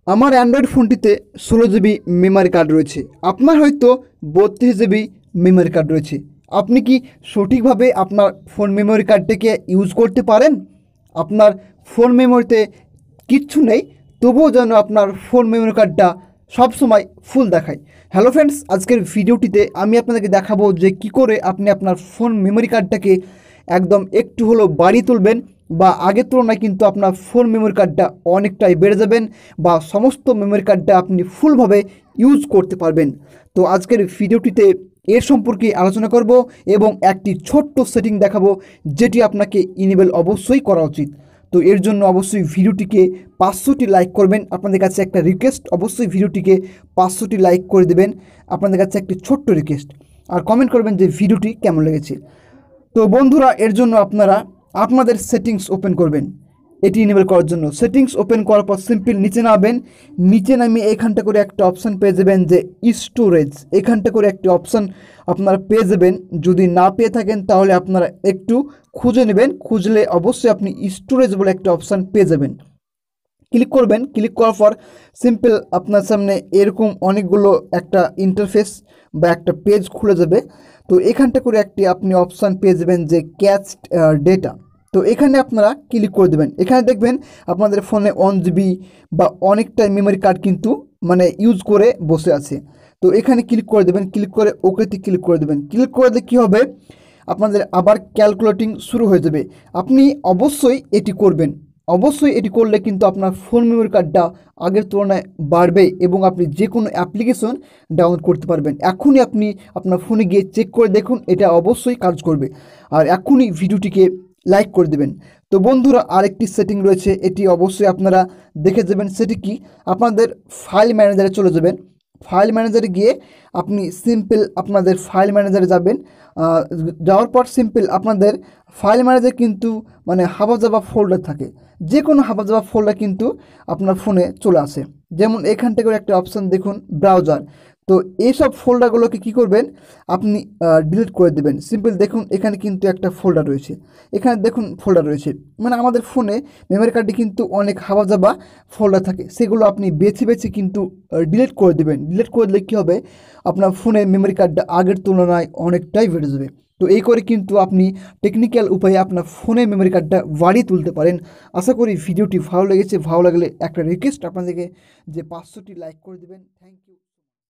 আমার অ্যান্ড্রয়েড ফোনটিতে 16 GB memory card রয়েছে। আপনার হয়তো 32 জিবি মেমোরি কার্ড রয়েছে। আপনি কি সঠিকভাবে আপনার ফোন মেমোরি কার্ডটিকে ইউজ করতে পারেন? আপনার ফোন মেমোরিতে কিচ্ছু নেই, তবুও যেন আপনার ফোন মেমোরি কার্ডটা সবসময় ফুল দেখায়। হ্যালো ফ্রেন্ডস, আজকের ভিডিওটিতে আমি আপনাদেরকে দেখাবো যে কি করে আপনি আপনার ফোন মেমোরি কার্ডটাকে একদম একটু হলেও বাড়িয়ে তুলবেন, বা আগের তুলনায় কিন্তু আপনার ফোন মেমোরি কার্ডটা অনেকটাই বেড়ে যাবেন, বা সমস্ত মেমোরি কার্ডটা আপনি ফুলভাবে ইউজ করতে পারবেন। তো আজকের ভিডিওটিতে এর সম্পর্কে আলোচনা করব এবং একটি ছোট্ট সেটিং দেখাবো যেটি আপনাকে ইনেবল অবশ্যই করা উচিত। তো এর জন্য অবশ্যই ভিডিওটিকে 500টি লাইক করবেন। আপনাদের কাছে একটা রিকোয়েস্ট, অবশ্যই ভিডিওটিকে 500টি লাইক করে দেবেন। আপনাদের কাছে একটি ছোট্ট রিকোয়েস্ট, আর কমেন্ট করবেন যে ভিডিওটি কেমন লেগেছে। তো বন্ধুরা, এর জন্য আপনারা আপনাদের সেটিংস ওপেন করবেন। এটি ইনেবল করার জন্য সেটিংস ওপেন করার পর সিম্পল নিচে নামবেন। নিচে নামিয়ে এখানটা করে একটা অপশান পেয়ে যাবেন যে স্টোরেজ। এখানটা করে একটি অপশান আপনারা পেয়ে যাবেন। যদি না পেয়ে থাকেন তাহলে আপনারা একটু খুঁজে নেবেন, খুঁজলে অবশ্যই আপনি স্টোরেজ বলে একটা অপশান পেয়ে যাবেন। ক্লিক করবেন। ক্লিক করার পর সিম্পল আপনার সামনে এরকম অনেকগুলো একটা ইন্টারফেস বা একটা পেজ খুলে যাবে। তো এখানটা করে একটি আপনি অপশান পেয়ে যাবেন যে ক্যাচড ডেটা। তো এখানে আপনারা ক্লিক করে দেবেন। এখানে দেখবেন আপনাদের ফোনে 1 জিবি বা অনেকটাই মেমোরি কার্ড কিন্তু ইউজ করে বসে আছে। তো এখানে ক্লিক করে দেবেন। ক্লিক করে ওকেতে ক্লিক করে দেবেন। ক্লিক করে দিলে কী হবে, আপনাদের আবার ক্যালকুলেটিং শুরু হয়ে যাবে। আপনি অবশ্যই এটি করবেন। অবশ্যই এটি করলে কিন্তু আপনার ফোন মেমোরি কার্ডটা আগের তুলনায় বাড়বে এবং আপনি যে কোনো অ্যাপ্লিকেশন ডাউনলোড করতে পারবেন। এখনই আপনি আপনার ফোনে গিয়ে চেক করে দেখুন, এটা অবশ্যই কাজ করবে। আর এখনই ভিডিওটিকে লাইক করে দেবেন। তো বন্ধুরা, আরেকটি সেটিং রয়েছে, এটি অবশ্যই আপনারা দেখে যাবেন। সেটি কি, আপনাদের ফাইল ম্যানেজারে চলে যাবেন। ফাইল ম্যানেজারে গিয়ে আপনি সিম্পল আপনাদের ফাইল ম্যানেজারে যাবেন। যাওয়ার পর সিম্পল আপনাদের ফাইল ম্যানেজার কিন্তু হাবাজাবা ফোল্ডার থাকে। যে কোনো হাবাজাবা ফোল্ডার কিন্তু আপনার ফোনে চলে আসে। যেমন এখান থেকে একটা অপশান দেখুন, ব্রাউজার। তো এইসব ফোল্ডারগুলোকে কী করবেন, আপনি ডিলিট করে দেবেন। সিম্পল দেখুন, এখানে কিন্তু একটা ফোল্ডার রয়েছে। এখানে দেখুন ফোল্ডার রয়েছে, আমাদের ফোনে মেমোরি কার্ডে কিন্তু অনেক হাবাজাবা ফোল্ডার থাকে, সেগুলো আপনি বেছে বেছে কিন্তু ডিলিট করে দেবেন। ডিলিট করে দিলে কী হবে, আপনার ফোনে মেমোরি কার্ডটা আগের তুলনায় অনেকটাই বেড়ে যাবে। তো এই করে কিন্তু আপনি টেকনিক্যাল উপায়ে আপনার ফোনে মেমোরি কার্ডটা বাড়িয়ে তুলতে পারেন। আশা করি ভিডিওটি ভালো লেগেছে। ভালো লাগলে একটা রিকোয়েস্ট আপনাদেরকে যে 500টি লাইক করে দেবেন। Thank you.